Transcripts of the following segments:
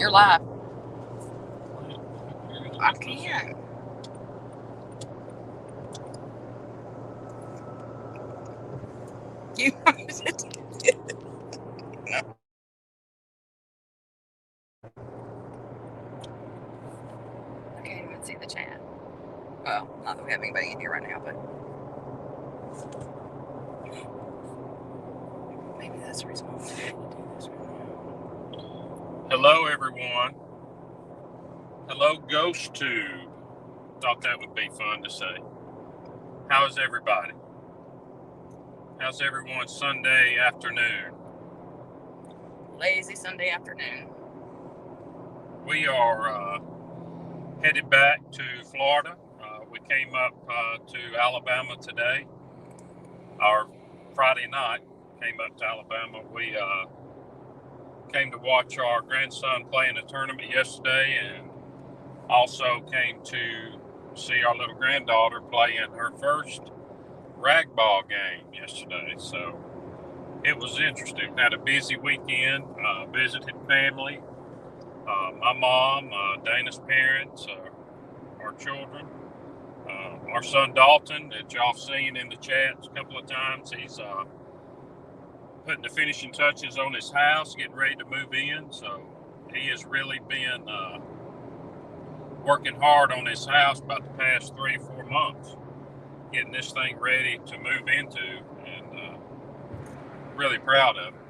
You're live. I can't. You I can't even see the chat. Well, not that we have anybody in here right now, but maybe that's the reason why we do this right now. Hello, everyone. Hello, Ghost Tube. Thought that would be fun to say. How is everybody? How's everyone's Sunday afternoon? Lazy Sunday afternoon. We are headed back to Florida. We came up to Alabama today. Our Friday night came up to Alabama. We came to watch our grandson play in a tournament yesterday, and also came to see our little granddaughter play in her first ragdoll game yesterday. So it was interesting. Had a busy weekend. Visited family. My mom, Dana's parents, our children, our son Dalton, that y'all seen in the chats a couple of times. He's putting the finishing touches on his house, getting ready to move in. So he has really been working hard on his house about the past 3 or 4 months, getting this thing ready to move into, and really proud of it.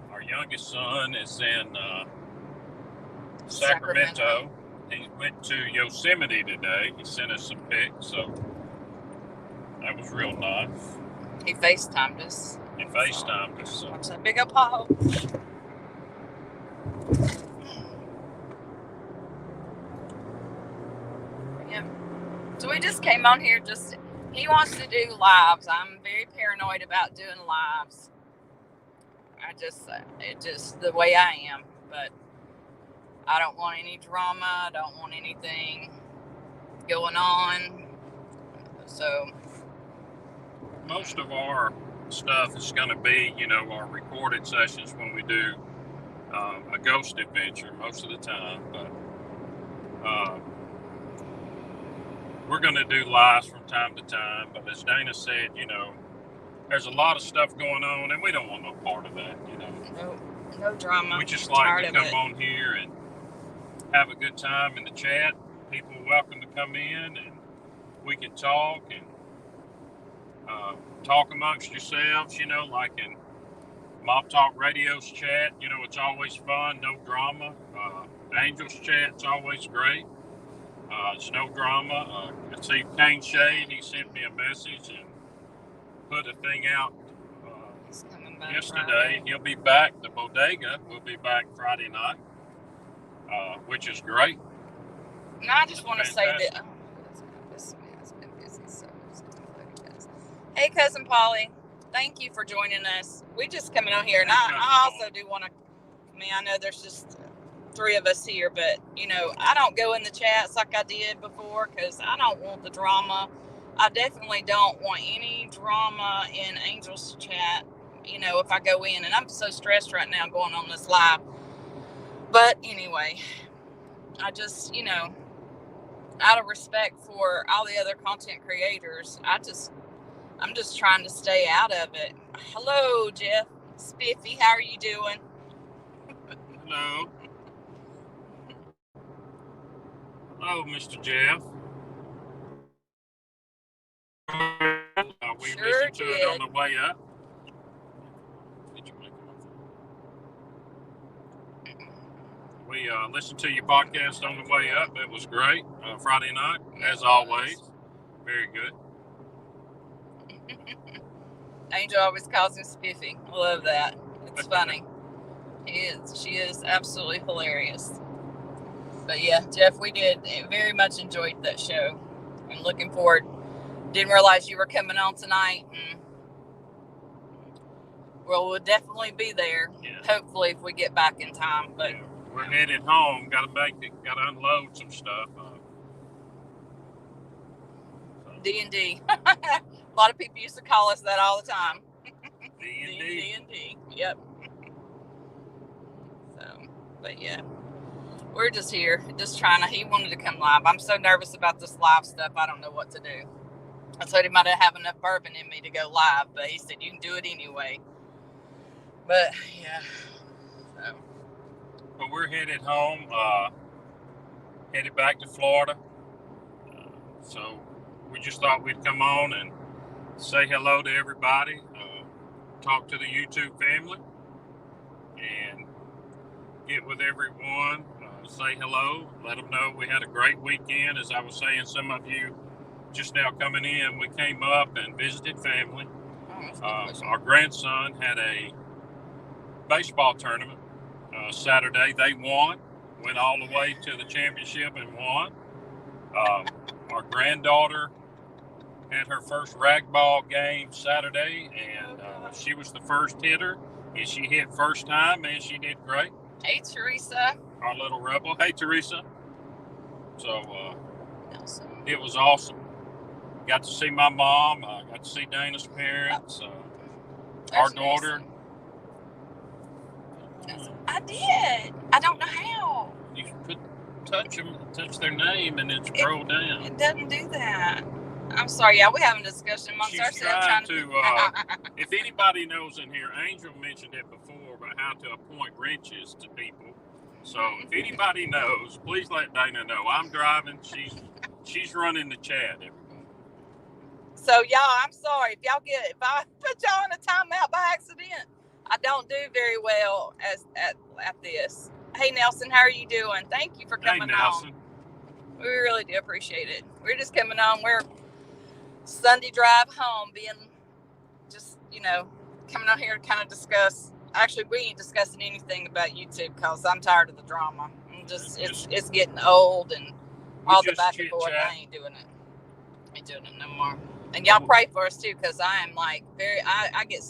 Our youngest son is in Sacramento. He went to Yosemite today. He sent us some pics, so that was real nice. He FaceTimed us. So. Watch that big old pothole. Yeah. So we just came on here. He wants to do lives. I'm very paranoid about doing lives. It's just the way I am. But I don't want any drama. I don't want anything going on. So most of our stuff is going to be, our recorded sessions when we do a ghost adventure most of the time. But we're going to do lives from time to time. But as Dana said, there's a lot of stuff going on, and we don't want no part of that. No drama. We just like to come on here and have a good time in the chat. People are welcome to come in, and we can talk and talk amongst yourselves, like in Mob Talk Radio's chat. It's always fun, no drama. Angel's chat's always great. It's no drama. I see Kane Shade, he sent me a message and put a thing out yesterday. Friday. He'll be back. The bodega will be back Friday night, which is great. No, I just want to say that this has been busy. So hey, Cousin Polly, thank you for joining us. We just coming on here, and I also do want to. I know there's just 3 of us here, but I don't go in the chats like I did before because I don't want the drama. I definitely don't want any drama in Angel's chat. If I go in, and I'm so stressed right now going on this live. But anyway, I just out of respect for all the other content creators, I'm just trying to stay out of it. Hello, Jeff Spiffy. How are you doing? Hello. Hello, Mr. Jeff. We listened to it on the way up. We listened to your podcast on the way up. It was great. Friday night, as always. Very good. Angel always calls him Spiffy. I love that. It's funny. She is absolutely hilarious. But yeah, Jeff, we did very much enjoyed that show. I'm looking forward. Didn't realize you were coming on tonight. And we'll definitely be there. Yeah. Hopefully, if we get back in time. But yeah. We're headed home. Got to unload some stuff. D&D. A lot of people used to call us that all the time. D&D. Yep. So But yeah, we're just here, just trying to. He wanted to come live. I'm so nervous about this live stuff. I don't know what to do. I told him I didn't have enough bourbon in me to go live, but he said you can do it anyway. But yeah, so. But we're headed home, headed back to Florida. So we just thought we'd come on and say hello to everybody, talk to the YouTube family, and get with everyone, say hello, let them know we had a great weekend. As I was saying, some of you just now coming in, we came up and visited family. Our grandson had a baseball tournament Saturday. They won, went all the way to the championship and won. Our granddaughter had her first ragdoll game Saturday, and she was the first hitter, and she hit first time, and she did great. Hey, Teresa. Our little rebel. Hey, Teresa. So it was awesome. Got to see my mom. Got to see Dana's parents. Our daughter. I did. I don't know how. You could touch their name, and it's scroll down. It doesn't do that. I'm sorry, yeah, we having a discussion amongst She's ourselves. Trying to if anybody knows in here, Angel mentioned it before about how to appoint wrenches to people. So if anybody knows, please let Dana know. I'm driving. She's running the chat, everybody. So y'all, I'm sorry if I put y'all in a timeout by accident. I don't do very well at this. Hey Nelson, how are you doing? Thank you for coming on. Hey Nelson. We really do appreciate it. We're just coming on. We're Sunday drive home, being just, coming on here to kind of discuss. Actually, we ain't discussing anything about YouTube because I'm tired of the drama. It's getting old and all the back and forth. I ain't doing it. Ain't doing it no more. And y'all pray for us too, because I am I get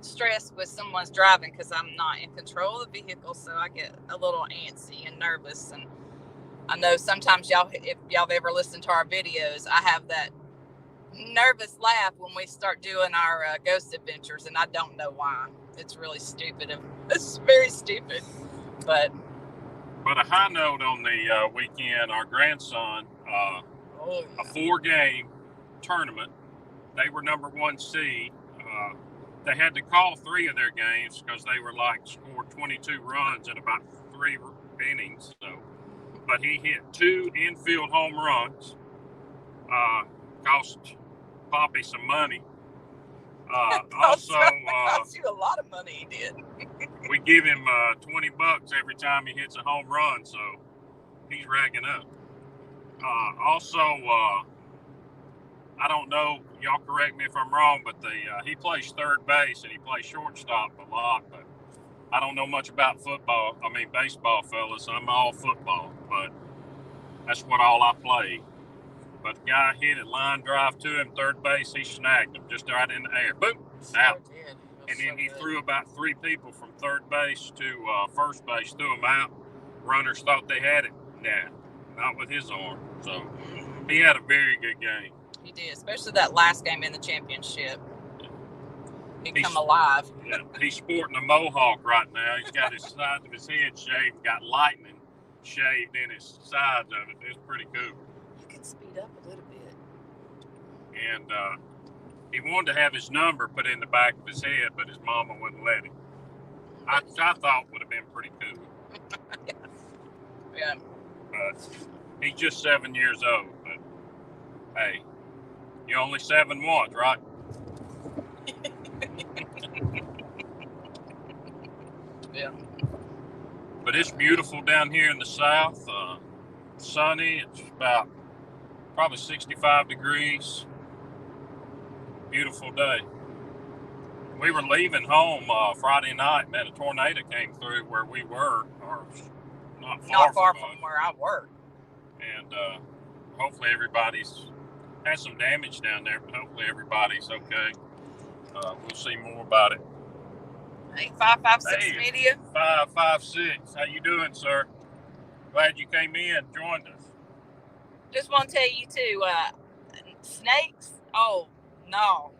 stressed with someone's driving because I'm not in control of the vehicle, so I get a little antsy and nervous. And I know sometimes if y'all have ever listened to our videos, I have that nervous laugh when we start doing our ghost adventures, and I don't know why. It's really stupid. It's very stupid. But a high note on the weekend, our grandson, a 4-game tournament. They were number 1 seed. They had to call 3 of their games because they were scored 22 runs in about 3 innings. So, but he hit 2 infield home runs. Cost Poppy some money. Also, cost you a lot of money. He did. We give him $20 every time he hits a home run, so he's racking up. Also, I don't know, y'all correct me if I'm wrong, but he plays third base and he plays shortstop a lot, but I don't know much about baseball, fellas. I'm all football, but that's all I play. But the guy hit it, line drive to him, third base, he snagged him just right in the air. Boom, out. And then he threw about 3 people from third base to first base, threw them out. Runners thought they had it. Nah, not with his arm. So he had a very good game. He did, especially that last game in the championship. He's come alive. Yeah, he's sporting a mohawk right now. He's got his sides of his head shaved, got lightning shaved in his sides of it. It's pretty cool. Speed up a little bit. And he wanted to have his number put in the back of his head, but his mama wouldn't let him. I thought would have been pretty cool. Yeah. But he's just 7 years old. But hey, you only 7 once, right? Yeah. But it's beautiful down here in the south. Sunny. It's about probably 65 degrees. Beautiful day. We were leaving home Friday night, man. A tornado came through where we were, or not far from where I work. And hopefully everybody's had some damage down there, but hopefully everybody's okay. We'll see more about it. Hey, 556 Media. 556. How you doing, sir? Glad you came in, joined us. Just want to tell you too, snakes. Oh no,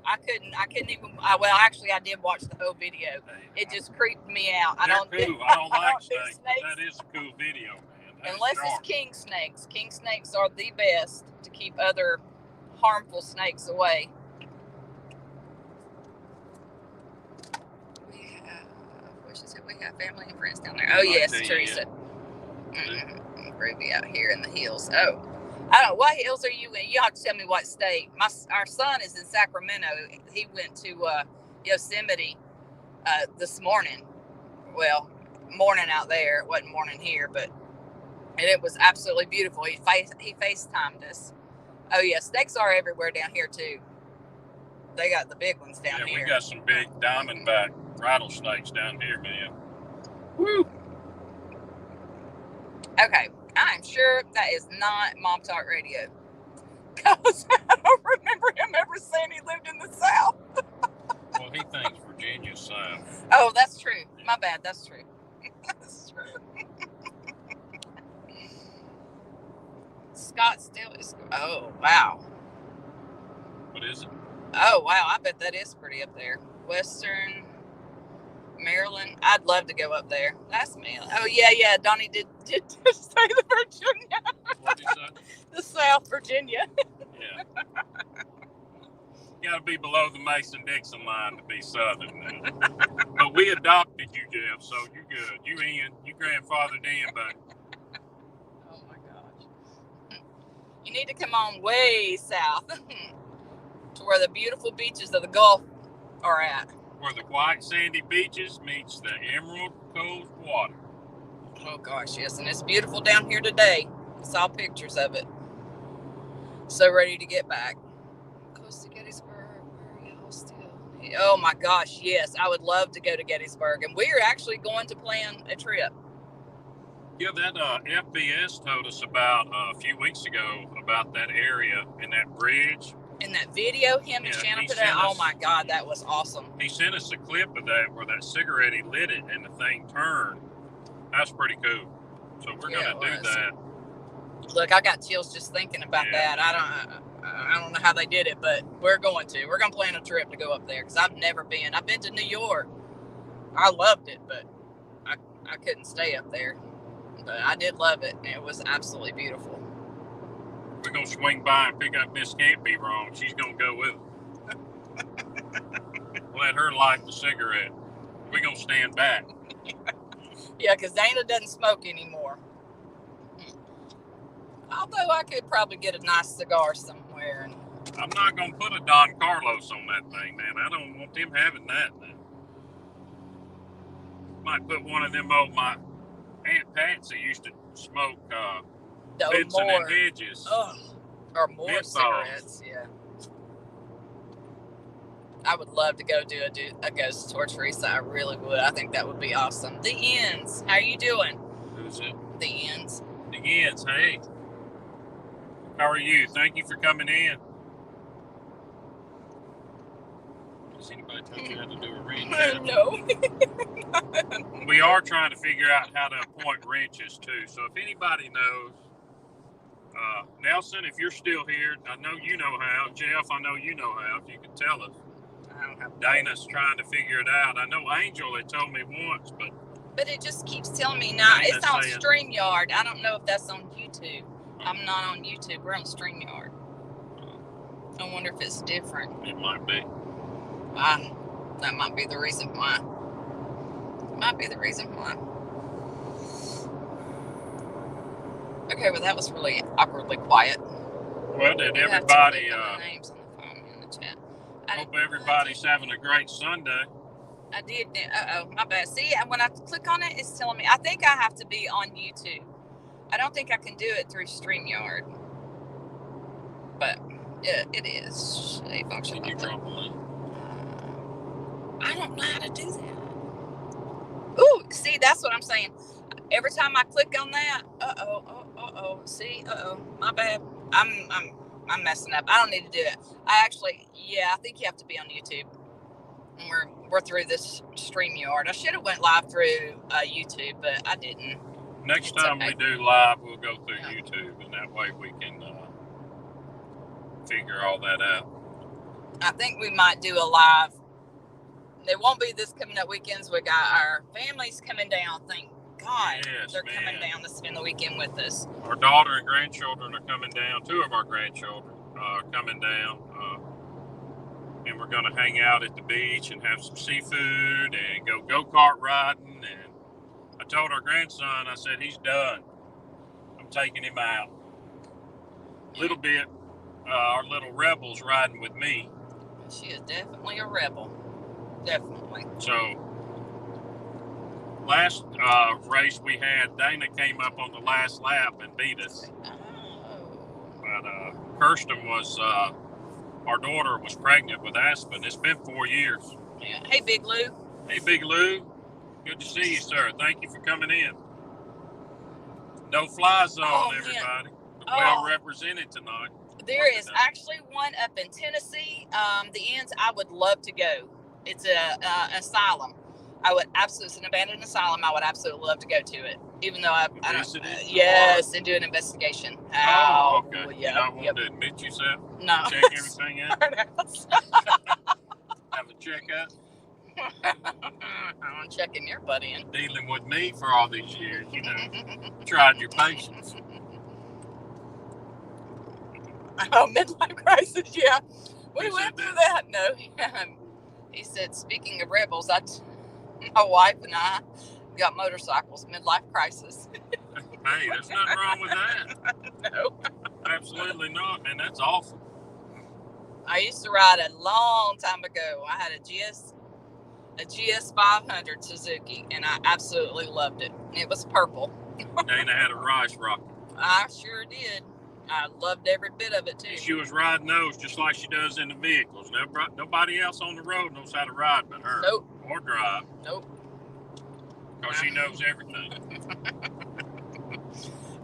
I couldn't even. Well, actually, I did watch the whole video. It just creeped me out. They're cool. I don't like do snakes. That is a cool video, man. That is Unless sharp. it's king snakes. King snakes are the best to keep other harmful snakes away. We have family and friends down there. Oh, yes, Teresa. Ruby out here in the hills. Oh, I don't know. What hills are you in? You have to tell me what state. Our son is in Sacramento. He went to Yosemite this morning. Well, morning out there. It wasn't morning here, and it was absolutely beautiful. He FaceTimed us. Oh, yeah, snakes are everywhere down here, too. They got the big ones down here. Yeah, we got some big diamondback rattlesnakes down here, man. Woo! Okay, I'm sure that is not Mom Talk Radio. Because I don't remember him ever saying he lived in the South. Well, he thinks Virginia's South. Oh, that's true. My bad, that's true. That's true. Scottsdale is... Oh, wow. What is it? Oh, wow, I bet that is pretty up there. Western Maryland. I'd love to go up there. That's me. Oh, yeah. Donnie did say the Virginia. What did you say? The South Virginia. Yeah. You got to be below the Mason-Dixon line to be Southern. But we adopted you, Jeff, so you're good. You grandfathered in, but... Oh, my gosh. You need to come on way south to where the beautiful beaches of the Gulf are at. Where the white sandy beaches meets the emerald cold water. Oh gosh, yes, and it's beautiful down here today. I saw pictures of it. So ready to get back. Close to Gettysburg. Where are y'all still? Oh my gosh, yes, I would love to go to Gettysburg, and we are actually going to plan a trip. Yeah, that FBS told us about a few weeks ago about that area and that bridge. In that video, him and Shannon put out, oh my God, that was awesome. He sent us a clip of that where that cigarette, he lit it and the thing turned. That's pretty cool. So we're going to do that. Look, I got chills just thinking about that. I don't know how they did it, but we're going to. We're going to plan a trip to go up there because I've never been. I've been to New York. I loved it, but I couldn't stay up there. But I did love it, and it was absolutely beautiful. We're going to swing by and pick up Miss Can't Be Wrong. She's going to go with us. Let her light the cigarette. We're going to stand back. Yeah, because Dana doesn't smoke anymore. Although I could probably get a nice cigar somewhere. I'm not going to put a Don Carlos on that thing, man. I don't want them having that, man. Might put one of them old, my Aunt Patsy used to smoke Benson and Hedges. Or more cigarettes, yeah. I would love to go do a ghost tour, Teresa. I really would. I think that would be awesome. The Ends, how are you doing? Who's it? The Ends. The Ends, hey. How are you? Thank you for coming in. Has anybody told you how to do a wrench? No. We are trying to figure out how to appoint wrenches too. So if anybody knows, Nelson, if you're still here, I know you know how. Jeff, I know you know how. If you could tell us. I don't have Dana's trying to figure it out. I know Angel had told me once, but it just keeps telling me now. Dana's it's on saying, StreamYard. I don't know if that's on YouTube. I'm not on YouTube. We're on StreamYard. I wonder if it's different. It might be. That might be the reason why. Okay, well that was really awkwardly quiet. Well, did everybody? Names on the phone in the chat. Hope everybody's having a great Sunday. I did. My bad. See, when I click on it, it's telling me. I think I have to be on YouTube. I don't think I can do it through StreamYard. But it is a function. Can you drop a link? I don't know how to do that. Ooh, see, that's what I'm saying. Every time I click on that, see, my bad. I'm messing up. I don't need to do it. I think you have to be on YouTube. And we're through this StreamYard. I should have went live through YouTube, but I didn't. Next time we do live, we'll go through YouTube, and that way we can figure all that out. I think we might do a live. It won't be this coming up weekends. We got our families coming down. Thank God, Yes, they're man. coming down to spend the weekend with us. Our daughter and grandchildren are coming down. 2 of our grandchildren are coming down. And we're going to hang out at the beach and have some seafood and go-kart riding. And I told our grandson, I said, he's done. I'm taking him out. A little bit, our little rebel's riding with me. She is definitely a rebel. Definitely. So, last race we had, Dana came up on the last lap and beat us. Oh. But Kirsten was, our daughter was pregnant with Aspen. It's been 4 years. Yeah. Hey, Big Lou. Hey, Big Lou. Good to see you, sir. Thank you for coming in. No fly zone, everybody. Well represented tonight. There is actually one up in Tennessee. The ends I would love to go. It's a asylum. I would absolutely, it's an abandoned asylum. I would absolutely love to go to it, even though I don't. Yes, and do an investigation. Oh, okay. Well, You don't want to admit yourself? No. Check everything out? Have a checkup? I'm checking your butt in. Dealing with me for all these years, you know. Tried your patience. Oh, midlife crisis, yeah. We went through that. No, he said, speaking of rebels, my wife and I got motorcycles, midlife crisis. Hey, there's nothing wrong with that. No. Absolutely not, man. That's awesome. I used to ride a long time ago. I had a GS 500 Suzuki, and I absolutely loved it. It was purple. Dana had a rice rocket. I sure did. I loved every bit of it, too. She was riding those just like she does in the vehicles. Nobody else on the road knows how to ride but her. Nope. Or drive. Nope. Because she knows everything.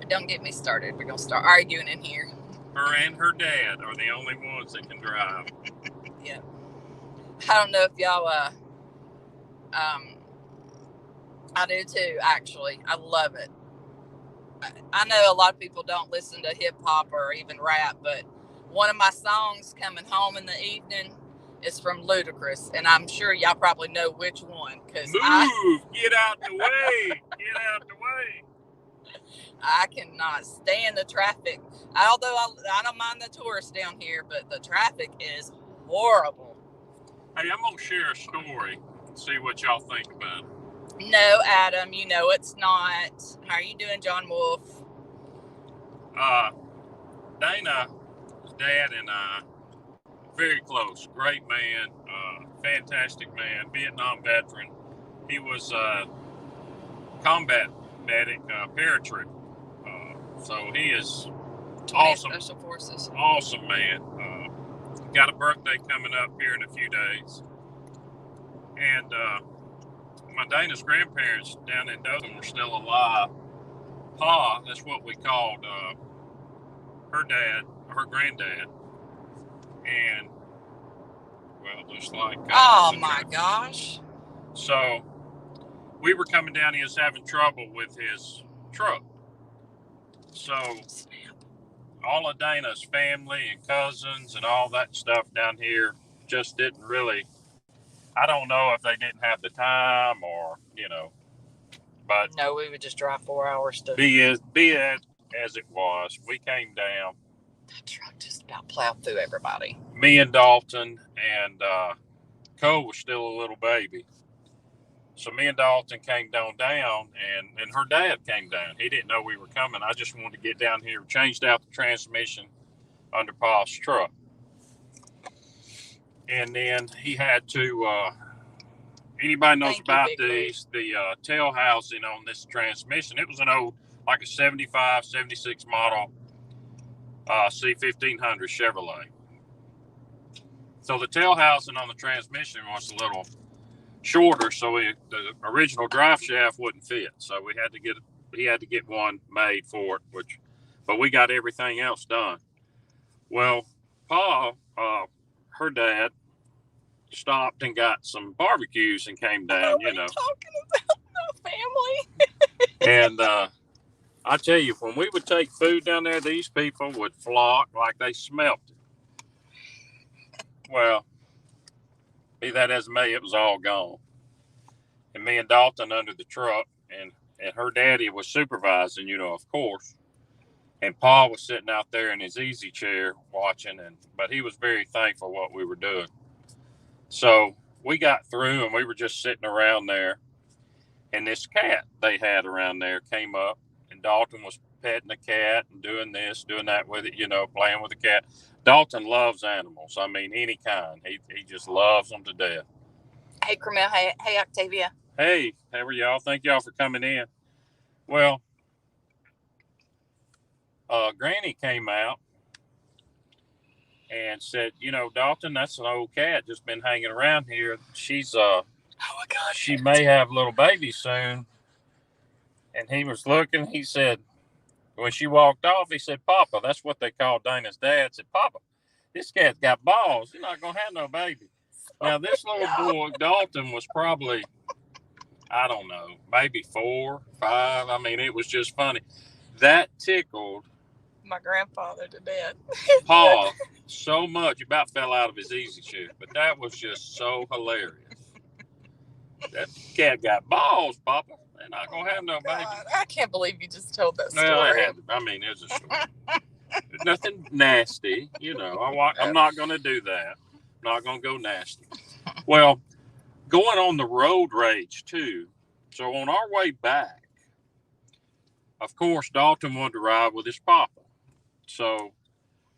Don't get me started. We're going to start arguing in here. Her and her dad are the only ones that can drive. Yeah. I don't know if y'all, I do too, actually. I love it. I know a lot of people don't listen to hip hop or even rap, but one of my songs coming home in the evening is from Ludacris, and I'm sure y'all probably know which one. Move! Get out the way! Get out the way! I cannot stand the traffic. Although I don't mind the tourists down here, but the traffic is horrible. Hey, I'm going to share a story and see what y'all think about it. No, Adam, you know it's not. How are you doing, John Wolf? Dana's dad and I, very close. Great man, fantastic man, Vietnam veteran. He was a combat medic, paratrooper. So he is awesome. Special Forces. Awesome man. Got a birthday coming up here in a few days. And my Dana's grandparents down in Dothan were still alive. Pa, that's what we called her dad, her granddad. And, well, just like... oh, my gosh. So, we were coming down, he was having trouble with his truck. So, all of Dana's family and cousins and all that stuff down here just didn't really... I don't know if they didn't have the time or, you know, but... No, we would just drive 4 hours to... Be it as it was, we came down. That truck just about plowed through everybody. Me and Dalton and Cole was still a little baby. So me and Dalton came down and her dad came down. He didn't know we were coming. I just wanted to get down here, changed out the transmission under Pa's truck. And then he had to, anybody knows about the tail housing on this transmission. It was an old, like a 75, 76 model C1500 Chevrolet. So the tail housing on the transmission was a little shorter, so the original drive shaft wouldn't fit. So he had to get one made for it, but we got everything else done. Well, Pa, her dad, stopped and got some barbecues and came down, you know. Talking about the family. And I tell you, when we would take food down there, these people would flock like they smelt it. Well, be that as it may, it was all gone. And me and Dalton under the truck, and her daddy was supervising, of course. And Paul was sitting out there in his easy chair watching, but he was very thankful what we were doing. So we got through, and we were just sitting around there. And this cat they had around there came up, and Dalton was petting the cat and doing this, doing that with it, playing with the cat. Dalton loves animals. I mean, any kind. He just loves them to death. Hey, Carmel. Hey, Octavia. Hey, how are y'all? Thank y'all for coming in. Well, Granny came out and said, Dalton, that's an old cat just been hanging around here. She's oh my God, she may have little babies soon. And he was looking. He said, when she walked off, he said, Papa, that's what they call Dana's dad. Said, Papa, this cat's got balls. He's not gonna have no baby. Now this little boy Dalton was probably, I don't know, maybe 4, 5. I mean, it was just funny. That tickled my grandfather to death. Paul so much, he about fell out of his easy chair. But that was just so hilarious. That cat got balls, Papa. They're not gonna have no baby. I can't believe you just told that story. Well, it's a story. Nothing nasty, I'm not gonna do that. I'm not gonna go nasty. Well, going on the road rage too. So on our way back, of course, Dalton wanted to ride with his papa. So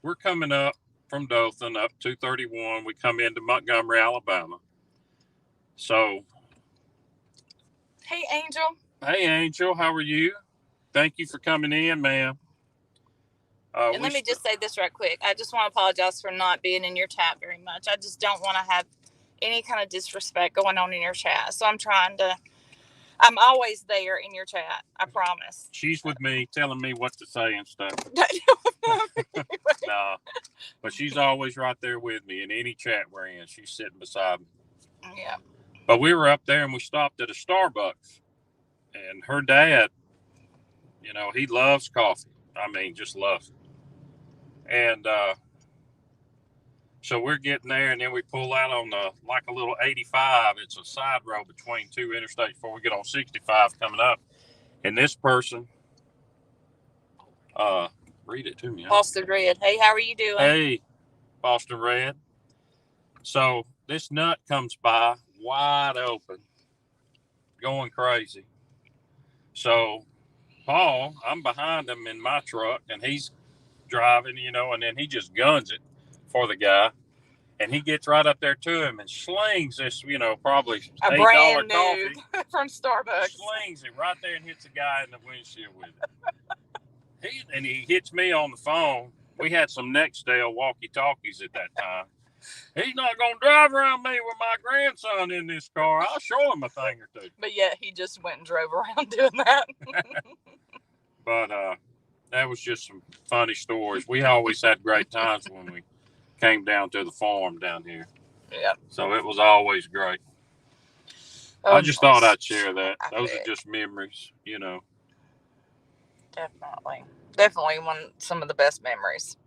we're coming up from Dothan up 231. We come into Montgomery, Alabama. So, hey, Angel. Hey, Angel. How are you? Thank you for coming in, ma'am. And let me just say this right quick. I just want to apologize for not being in your chat very much. I just don't want to have any kind of disrespect going on in your chat. So I'm always there in your chat. I promise. She's with me, telling me what to say and stuff. No, but she's always right there with me in any chat we're in. She's sitting beside me. Yeah. But we were up there and we stopped at a Starbucks. And her dad, he loves coffee. I mean, just loves it. And so we're getting there, and then we pull out on a little 85. It's a side road between two interstates before we get on 65 coming up. And this person, read it to me. Boston Red. Hey, how are you doing? Hey, Boston Red. So this nut comes by wide open, going crazy. So Paul, I'm behind him in my truck, and he's driving, and then he just guns it for the guy, and he gets right up there to him and slings this, probably a $8 brand new coffee from Starbucks. Slings it right there and hits the guy in the windshield with it. He hits me on the phone. We had some Nextel walkie-talkies at that time. He's not going to drive around me with my grandson in this car. I'll show him a thing or two. But yet he just went and drove around doing that. But that was just some funny stories. We always had great times when we came down to the farm down here. Yeah. So it was always great. I just thought I'd share that. Those are just memories, Definitely some of the best memories.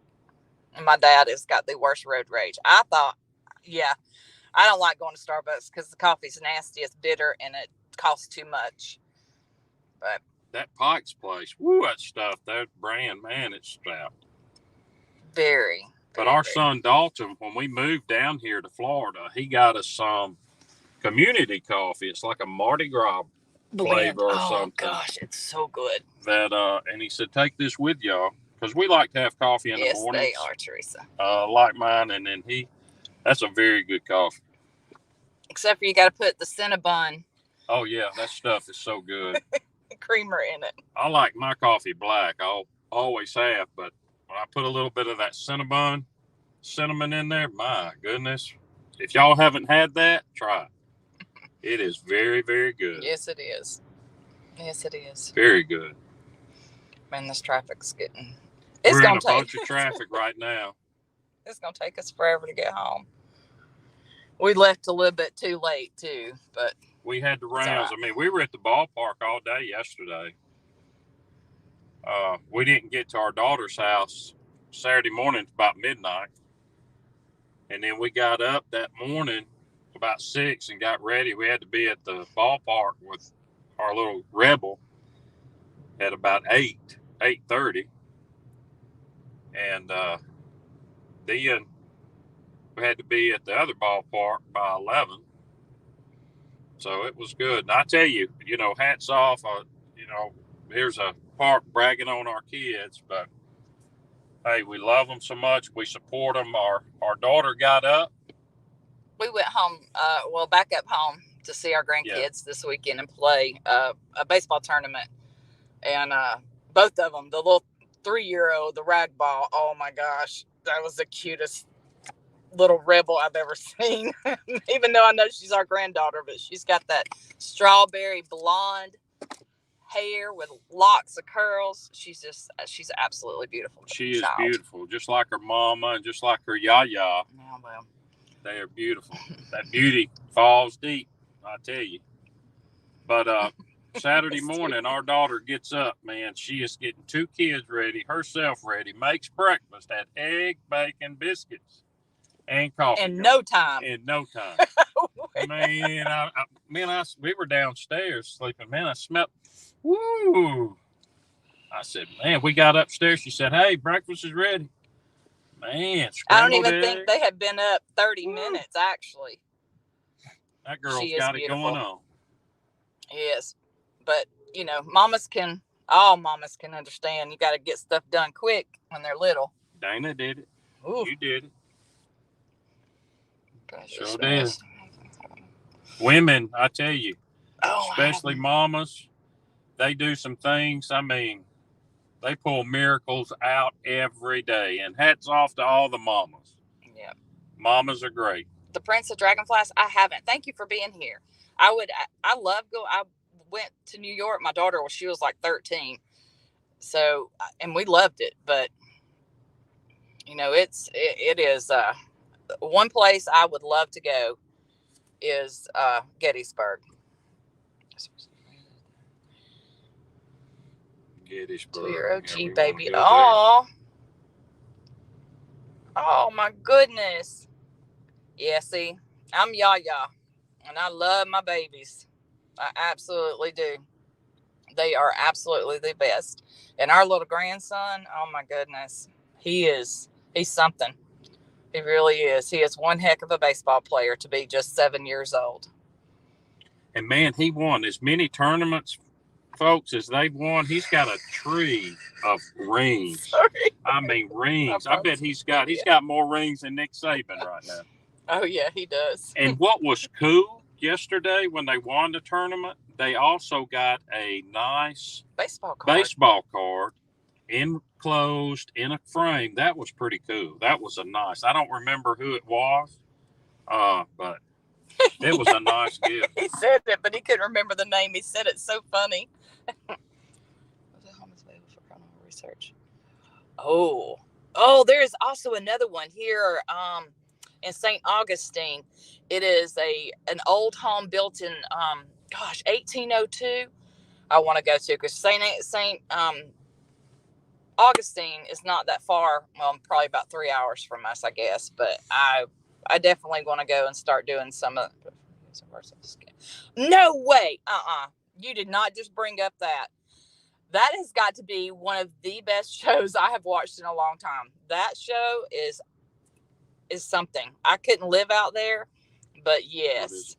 And my dad has got the worst road rage. I don't like going to Starbucks because the coffee's nasty, it's bitter, and it costs too much. But that Pike's Place, that stuff, that brand, man, it's stout. Very. But our son Dalton, when we moved down here to Florida, he got us some community coffee. It's like a Mardi Gras flavor or something. Oh gosh, it's so good. And he said, take this with y'all, because we like to have coffee in the morning. Yes, they are, Teresa. Like mine, and then that's a very good coffee. Except for you got to put the Cinnabon. Oh yeah, that stuff is so good. Creamer in it. I like my coffee black. I'll always have, but when I put a little bit of that cinnamon in there, my goodness. If y'all haven't had that, try it. It is very, very good. Yes, it is. Yes, it is. Very good. Man, this traffic's getting... We're in a bunch of traffic right now. It's going to take us forever to get home. We left a little bit too late, too, but... We had the rounds. Right. I mean, we were at the ballpark all day yesterday. We didn't get to our daughter's house Saturday morning about midnight. And then we got up that morning. about 6 and got ready. We had to be at the ballpark with our little Rebel at about 8:30, and then we had to be at the other ballpark by 11. So it was good. And I tell you, hats off. Here's a park bragging on our kids, but hey, we love them so much. We support them. Our daughter got up. We went home, back up home to see our grandkids this weekend and play a baseball tournament. And both of them, the little 3-year-old, the rag ball, oh my gosh, that was the cutest little rebel I've ever seen. Even though I know she's our granddaughter, but she's got that strawberry blonde hair with locks of curls. She's absolutely beautiful. She is beautiful, just like her mama and just like her yaya. Yeah, well, they are beautiful. That beauty falls deep, I tell you. But Saturday morning, our daughter gets up, man. She is getting 2 kids ready, herself ready, makes breakfast, had egg, bacon, biscuits, and coffee. In no time. Man, we were downstairs sleeping. Man, I smelled, woo. I said, man, we got upstairs. She said, hey, breakfast is ready. Man, I don't even think they had been up 30 minutes, actually. That girl's got it going on. Yes. But, all mamas can understand. You got to get stuff done quick when they're little. Dana did it. Ooh. You did it. Sure did. Women, I tell you, especially mamas, they do some things. I mean, they pull miracles out every day. And hats off to all the mamas. Yeah. Mamas are great. The Prince of Dragonflies, I haven't. Thank you for being here. I went to New York. My daughter, she was like 13. So, and we loved it. But, it is one place I would love to go is Gettysburg. Gettysburg. 2-year OG baby. Oh my goodness. Yeah, see, I'm Yaya, and I love my babies. I absolutely do. They are absolutely the best. And our little grandson, oh my goodness, he's something. He really is. He is one heck of a baseball player to be just 7 years old. And man, he won as many tournaments, folks, as they've won. He's got a tree of rings. Sorry. I mean, rings. I bet he's got more rings than Nick Saban right now. Oh yeah, he does. And what was cool yesterday when they won the tournament, they also got a nice baseball card enclosed in a frame. That was pretty cool. That was I don't remember who it was, but it was a nice gift. He said it, but he couldn't remember the name. He said it so funny. Research. Oh, there's also another one here in St. Augustine. It is an old home built in 1802. I want to go to because St. Augustine is not that far. Well, probably about 3 hours from us, I guess. But I definitely want to go and start doing some of. No way. You did not just bring up that. That has got to be one of the best shows I have watched in a long time. That show is something. I couldn't live out there, but yes,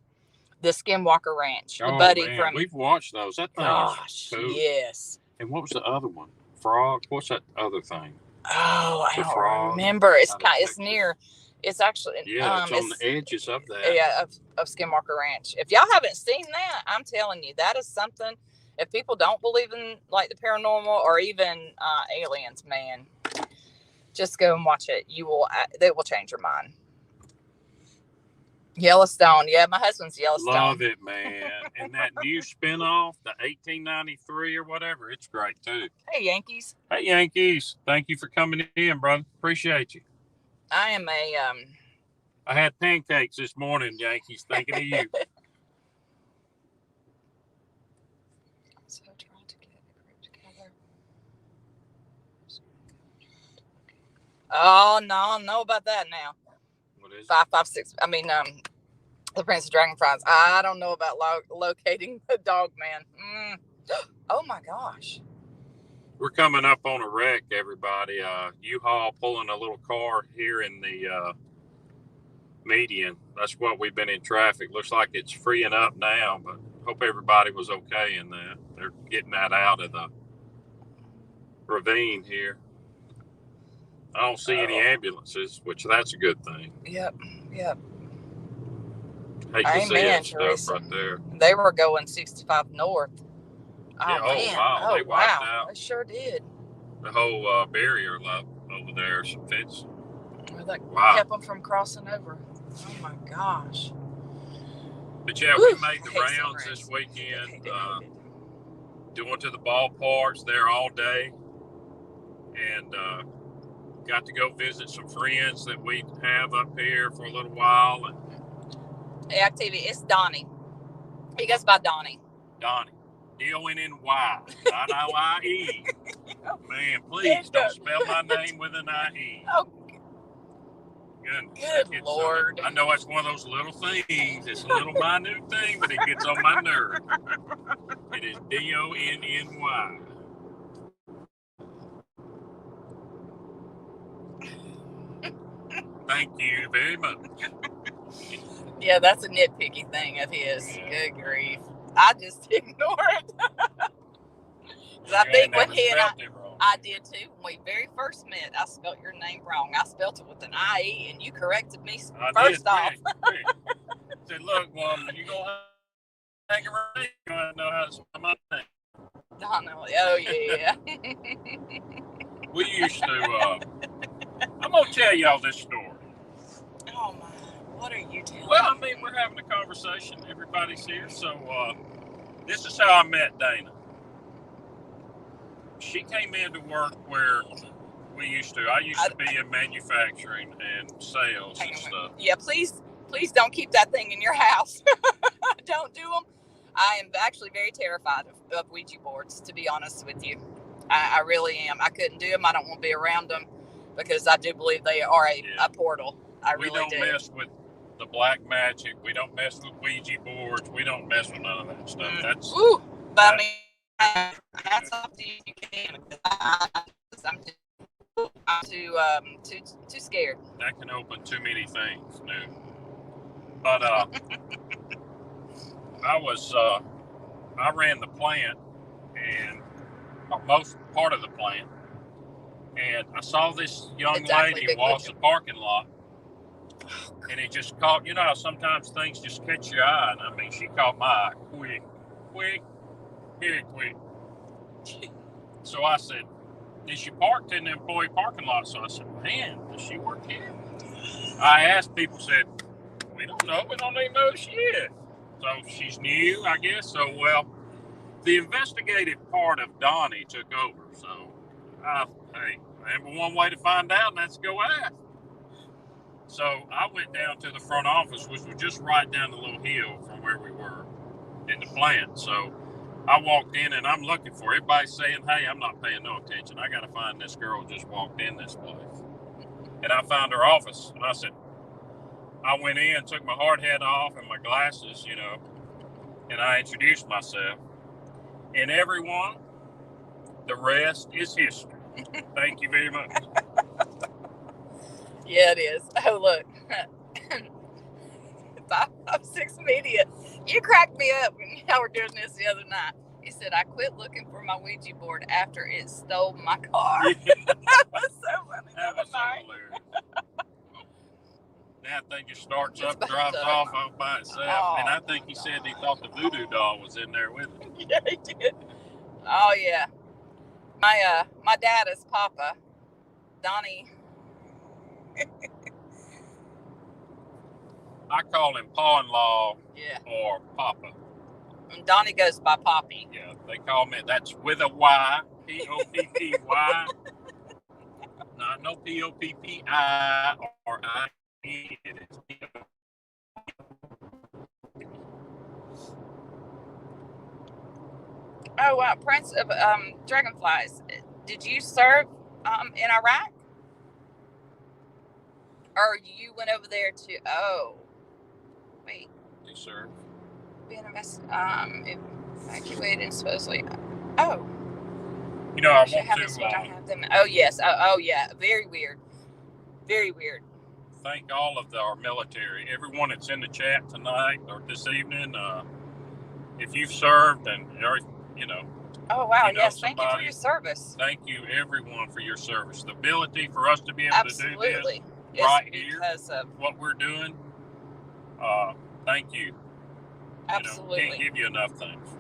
the Skinwalker Ranch. The buddy from we've watched those. That thing is cool. Yes. And what was the other one? Frog. What's that other thing? Oh, I don't remember. It's near. It's actually it's on the edges of that. Yeah, of Skinwalker Ranch. If y'all haven't seen that, I'm telling you, that is something. If people don't believe in like the paranormal or even aliens, man, just go and watch it. They will change your mind. Yellowstone. Yeah, my husband's Yellowstone. Love it, man. And that new spinoff, the 1893 or whatever, it's great too. Hey, Yankees. Hey, Yankees. Thank you for coming in, brother. Appreciate you. I am I had pancakes this morning, Yankees, thinking of you. So trying to get a group together. Oh no, I know about that now. What is it? 556. The Prince of Dragonflies. I don't know about locating the dog man. Oh my gosh. We're coming up on a wreck, everybody. U-Haul pulling a little car here in the median. That's what we've been in traffic. Looks like it's freeing up now, but hope everybody was okay in that. They're getting that out of the ravine here. I don't see any ambulances, which that's a good thing. Yep. Hate to see that stuff Teresa. right there. They were going 65 north. Oh, yeah, man. Wow. They wiped out. They sure did. The whole barrier over there. It's That wow. kept them from crossing over. Oh my gosh. But yeah, we made the rounds this weekend. Doing to the ballparks there all day, and got to go visit some friends that we have up here for a little while. And activity. It's Donnie. He goes by Donnie. Donnie. D-O-N-N-Y, not I-E. Man, please don't spell my name with an I-E. Oh, goodness. Good Lord. I know it's one of those little things. It's a little minute thing, but it gets on my nerve. It is D-O-N-N-Y. Thank you very much. Yeah, that's a nitpicky thing of his. Yeah. Good grief. I just ignore it. Because I think when he and I did too. When we very first met, I spelled your name wrong. I spelled it with an I-E, and you corrected me first off. Said, look, woman, you going to hang around, you going to know how to spell my name. Donald. Oh, yeah. We used to, I'm going to tell y'all this story. Oh, my. What are you telling Well, I mean, we're having a conversation. Everybody's here. So, this is how I met Dana. She came into work where we used to. I used to be in manufacturing and sales and stuff. Yeah, please don't keep that thing in your house. Don't do them. I am actually very terrified of Ouija boards, to be honest with you. I really am. I couldn't do them. I don't want to be around them because I do believe they are a portal. We don't mess with the black magic. We don't mess with Ouija boards. We don't mess with none of that stuff. That's. Ooh, but I mean, hats off to you. You can. I'm too scared. That can open too many things, dude. But I ran the plant or most part of the plant, and I saw this young lady walk the parking lot. And it just caught, sometimes things just catch your eye. And I mean, she caught my eye quick. Very quick. So I said, is she parked in the employee parking lot? So I said, man, does she work here? I asked people, said, we don't know. We don't even know who she is. So she's new, I guess. So, well, the investigative part of Donnie took over. So, hey, number one way to find out, and that's go ask. So I went down to the front office, which was just right down the little hill from where we were in the plant. So I walked in and I'm looking for everybody saying, hey, I'm not paying no attention. I got to find this girl who just walked in this place. And I found her office and I said, I went in, took my hard hat off and my glasses, and I introduced myself. And everyone, the rest is history. Thank you very much. Yeah, it is. Oh, look. 556 Media. You cracked me up when y'all were doing this the other night. He said, I quit looking for my Ouija board after it stole my car. Yeah. That was so funny. That was so hilarious. That thing just starts up, drives off by itself. Oh, and I think he said he thought the voodoo doll was in there with him. Yeah, he did. Oh, yeah. My dad is Papa. Donnie. I call him Pa-in-law or Papa. And Donnie goes by Poppy. Yeah, they call me, that's with a Y, P-O-P-P-Y. Not no P-O-P-P-I or I-E. It is P-O-P-P. Oh, wow. Prince of Dragonflies. Did you serve in Iraq? Or you went over there to, wait. they serve? Being evacuated and supposedly. Oh. You know, I Should want have this to when I have them. Oh yes. Oh yeah. Very weird. Very weird. thank all of our military, everyone that's in the chat tonight or this evening. If you've served and you know. Oh wow! You know, yes, thank you for your service. Thank you, everyone, for your service. The ability for us to be able Absolutely. to do this right here, because of what we're doing. Thank you. Absolutely. Can't give you enough thanks.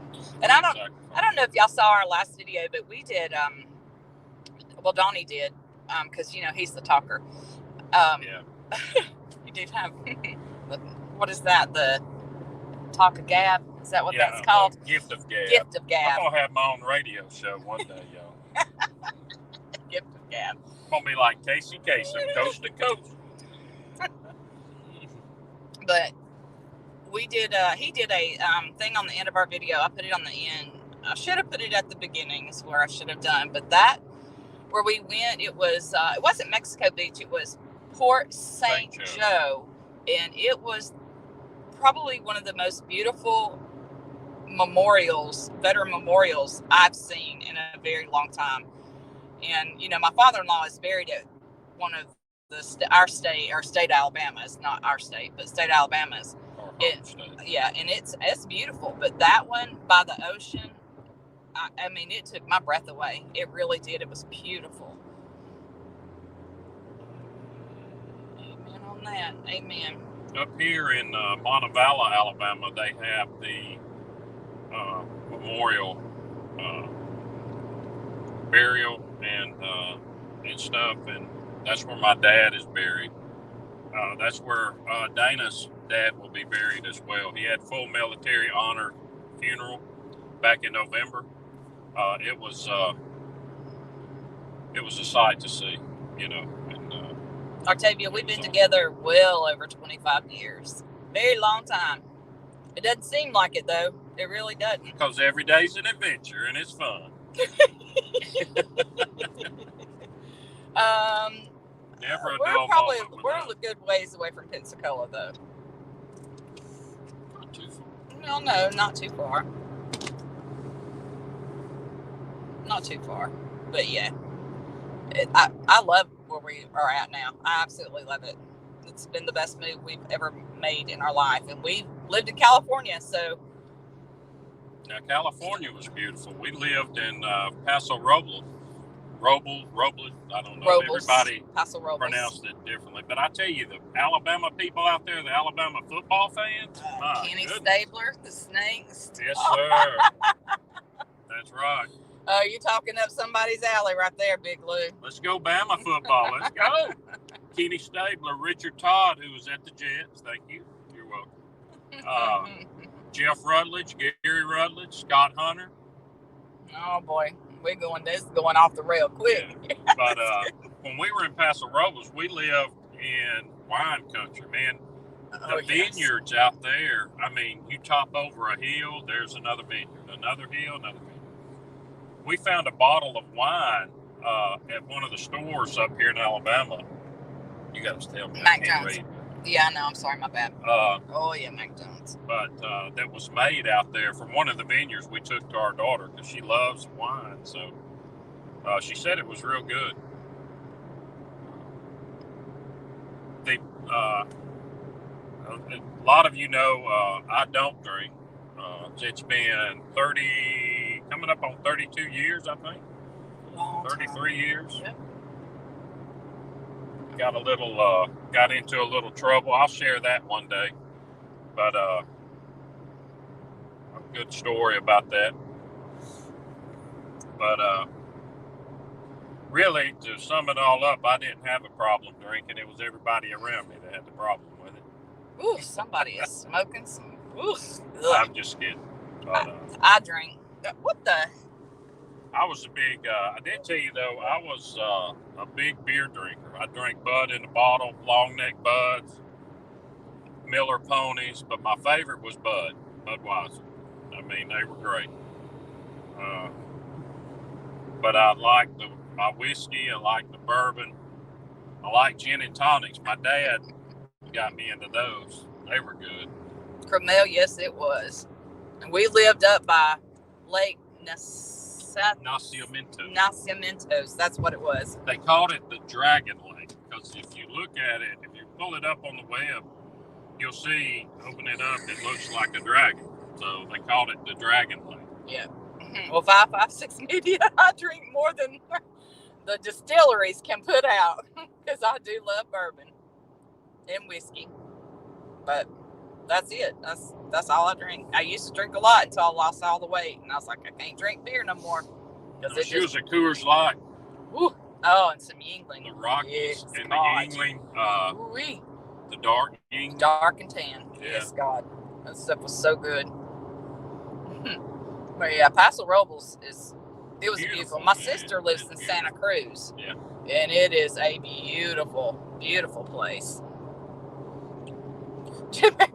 And I don't know if y'all saw our last video, but we did. Well, Donnie did, because he's the talker. Yeah. You did have. What is that? The talk of gab? Is that what that's called? Gift of gab. Gift of gab. I'm gonna have my own radio show one day, y'all. Gift of gab. I'm gonna be like Casey Kasem, coast to coast. But we did. He did a thing on the end of our video. I put it on the end. I should have put it at the beginning. Is where I should have done. But that where we went, it was. It wasn't Mexico Beach. It was Port St. Joe, and it was probably one of the most beautiful veteran memorials I've seen in a very long time. And my father-in-law is buried at one of our state of Alabama. It's not our state, but state of Alabama's. Yeah, and it's beautiful. But that one by the ocean, I mean, it took my breath away. It really did. It was beautiful. Amen on that. Amen. Up here in Montevallo, Alabama, they have the memorial burial and stuff, and that's where my dad is buried. That's where Dana's dad will be buried as well. He had full military honor funeral back in November. It was a sight to see, And, Octavia, we've been together well over 25 years. Very long time. It doesn't seem like it, though. It really doesn't. Because every day's an adventure, and it's fun. Never a dull moment. We're a good ways away from Pensacola, though. Not too far. Well, no, not too far. Not too far. But yeah. I love where we are at now. I absolutely love it. It's been the best move we've ever made in our life. And we lived in California, so. Now, California was beautiful. We lived in Paso Robles. Robles, I don't know. Robles, everybody Paso Robles. Pronounced it differently. But I tell you, the Alabama people out there, the Alabama football fans. Kenny Stabler, the Snakes. Yes, sir. That's right. Oh, you're talking up somebody's alley right there, Big Lou. Let's go Bama football. Let's go. Kenny Stabler, Richard Todd, who was at the Jets. Thank you. You're welcome. Jeff Rutledge, Gary Rutledge, Scott Hunter. Oh, boy. This is going off the rail quick. Yeah. But when we were in Paso Robles, we lived in wine country, man. The vineyards out there, I mean, you top over a hill, there's another vineyard, another hill, another vineyard. We found a bottle of wine at one of the stores up here in Alabama. You got to tell me. Mac Jones. Yeah, I know. I'm sorry, my bad. Oh, yeah, Mac Jones. But that was made out there from one of the vineyards we took to our daughter because she loves wine. So she said it was real good. A lot of you know I don't drink. It's been coming up on 32 years, I think. 33 years. Yep. Got into a little trouble. I'll share that one day. But a good story about that. But really, to sum it all up, I didn't have a problem drinking. It was everybody around me that had the problem with it. Ooh, somebody is smoking some. Ooh. I'm just kidding. But, I drink. What the? I was a big, I did tell you though, I was a big beer drinker. I drank Bud in the bottle, long neck Buds, Miller Ponies, but my favorite was Budweiser. I mean, they were great. But I liked my whiskey, I liked the bourbon, I liked gin and tonics. My dad got me into those. They were good. Cromel, yes, it was. And we lived up by Lake Nacimientos. That's what it was. They called it the Dragon Lake because if you look at it, if you pull it up on the web, you'll see, open it up, it looks like a dragon. So they called it the Dragon Lake. Yeah. Well, 556 Media, I drink more than the distilleries can put out because I do love bourbon and whiskey. But that's it. That's all I drink. I used to drink a lot until I lost all the weight, and I was like, I can't drink beer no more. She was a Coors Light. Woo. Oh, and some Yuengling. The Rockies yes, and God. the Yuengling. The dark Yuengling. Dark and tan. Yeah. Yes, God. That stuff was so good. But yeah, Paso Robles was beautiful. My sister lives in Santa Cruz. Yeah. And it is a beautiful, beautiful place. Stupid.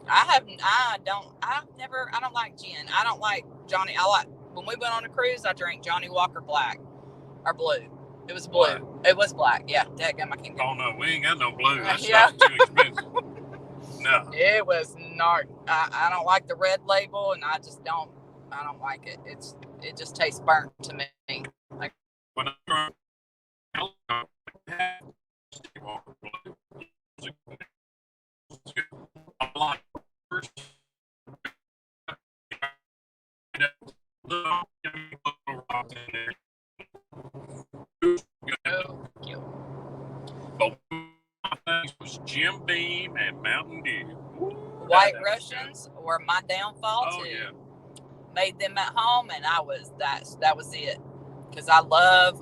I don't like gin. I don't like Johnny. When we went on a cruise, I drank Johnny Walker Black or blue. It was blue. Black. It was black. Yeah, dadgum, I can't get it. Oh no, we ain't got no blue. That's Yeah. not too expensive. No. It was not. I don't like the red label, and I don't like it. It just tastes burnt to me. Like When I drank Walker Blue, I like but my things was Jim Beam and Mountain Dew. White Russians were my downfall Oh too. yeah. Made them at home, and that was it. Because I love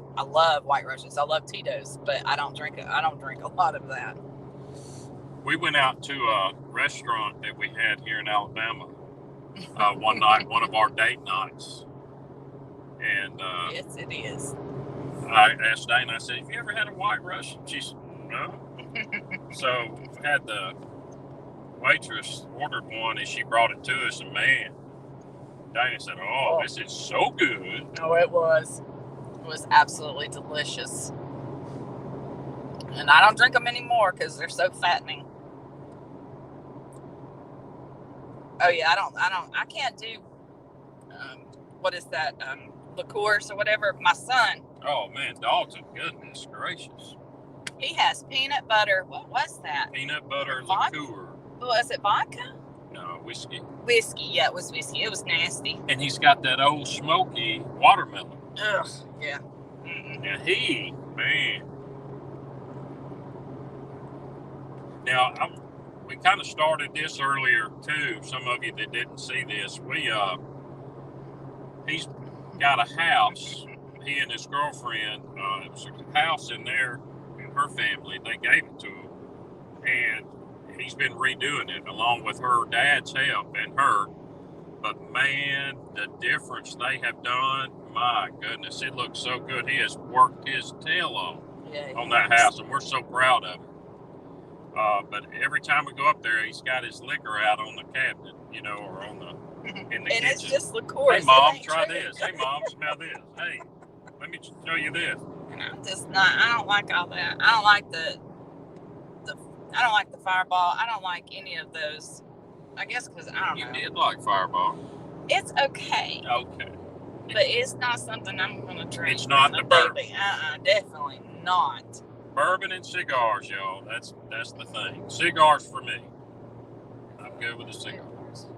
White Russians. I love Tito's, but I don't drink a lot of that. We went out to a restaurant that we had here in Alabama one night, one of our date nights. And Yes, it is. I asked Dana, I said, have you ever had a White Russian? She said, no. So had the waitress ordered one, and she brought it to us, and man, Dana said, oh, this is so good. No, it was. It was absolutely delicious. And I don't drink them anymore because they're so fattening. Oh yeah, I can't do, what is that, liqueurs or whatever. My son. Oh man, Dalton, goodness gracious. He has peanut butter. What was that? Peanut butter Vodka? liqueur. Was it vodka? No, whiskey. Whiskey, yeah, it was whiskey. It was nasty. And he's got that old smoky watermelon. Ugh, yeah. Mm-mm. Now man. Now, we kind of started this earlier too. Some of you that didn't see this, he's got a house. He and his girlfriend, it was a house in there, in her family. They gave it to him, and he's been redoing it along with her dad's help and her. But man, the difference they have done, my goodness, it looks so good. He has worked his tail off on that house, and we're so proud of him. But every time we go up there, he's got his liquor out on the cabinet, or in the kitchen. And it's just liqueurs. Hey, Mom, try this. Hey, Mom, smell this. Hey, let me show you this. And I'm just not. I don't like all that. I don't like the Fireball. I don't like any of those. I guess because I don't know. You did like Fireball. It's okay. Okay. But it's not something I'm going to drink. It's not the bourbon. Definitely not. Bourbon and cigars, y'all. That's the thing. Cigars for me. I'm good with the cigars.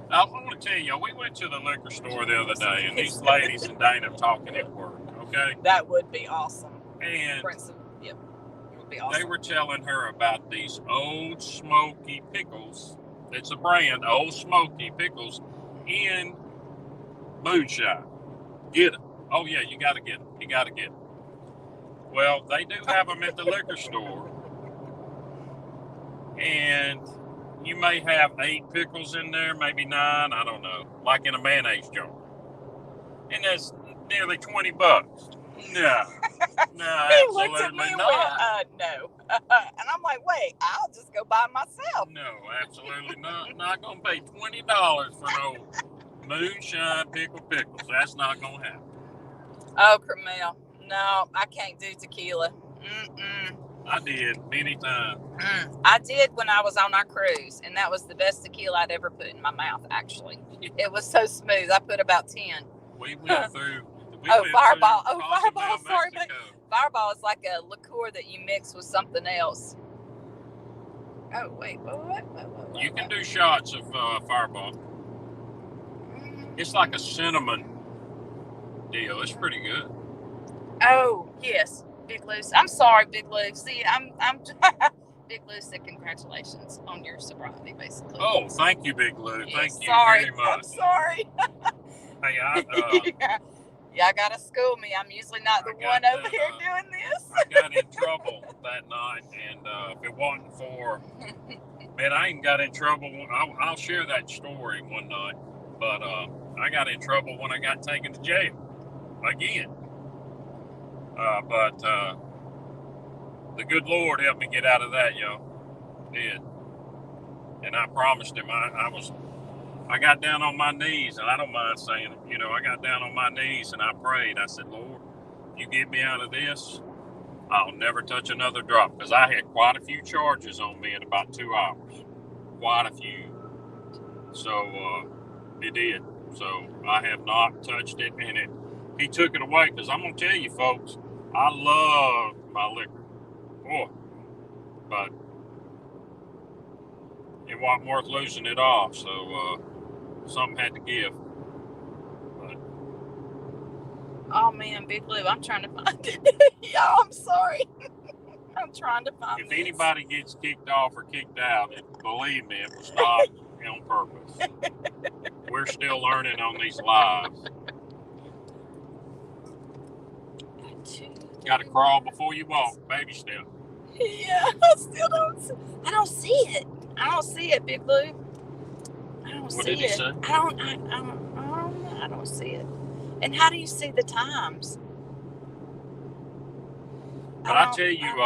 I want to tell you, we went to the liquor store the other day, and these ladies and Dana talking at work, okay? That would be awesome. And yep. It would be awesome. They were telling her about these Old Smoky pickles. It's a brand, Old Smoky pickles, in moonshine. Get them. Oh, yeah, you got to get them. You got to get them. Well, they do have them at the liquor store. And you may have 8 pickles in there, maybe 9, I don't know, like in a mayonnaise jar. And that's nearly $20. No, absolutely not. No. And I'm like, wait, I'll just go buy myself. No, absolutely not. Not going to pay $20 for no moonshine pickles. That's not going to happen. Oh, Cromel. No, I can't do tequila. Mm-mm. I did many times. I did when I was on our cruise, and that was the best tequila I'd ever put in my mouth, actually. It was so smooth. I put about 10. We went through. Fireball. Through Fireball. Sorry, Mexico. Fireball is like a liqueur that you mix with something else. Oh, wait. What? You can do shots of Fireball. It's like a cinnamon deal. It's pretty good. Oh, yes. Big Lucy. I'm sorry, Big Lucy. See, I'm Big Lucy, congratulations on your sobriety, basically. Oh, thank you, Big Lou. Thank you sorry. very much. I'm sorry. Hey, y'all gotta school me. I'm usually not the one over here doing this. I got in trouble that night, and if it wasn't for, man, I ain't got in trouble. I'll share that story one night, but I got in trouble when I got taken to jail again. But the good Lord helped me get out of that, y'all. Did. And I promised him I got down on my knees, and I don't mind saying it. I got down on my knees and I prayed. I said, Lord, you get me out of this, I'll never touch another drop. Because I had quite a few charges on me in about 2 hours. Quite a few. So it did. So I have not touched it, and he took it away. Because I'm going to tell you, folks, I love my liquor. Boy. But it wasn't worth losing it all. So something had to give. But, oh man, Big Lou, I'm trying to find it. Y'all, I'm sorry. I'm trying to find it. If anybody gets kicked off or kicked out, believe me, it was not on purpose. We're still learning on these lives. Got to crawl before you walk, baby step. Yeah, I still don't see it. I don't see it, Big Lou. I don't What see did he it. say? I don't see it. And how do you see the times? But I tell you,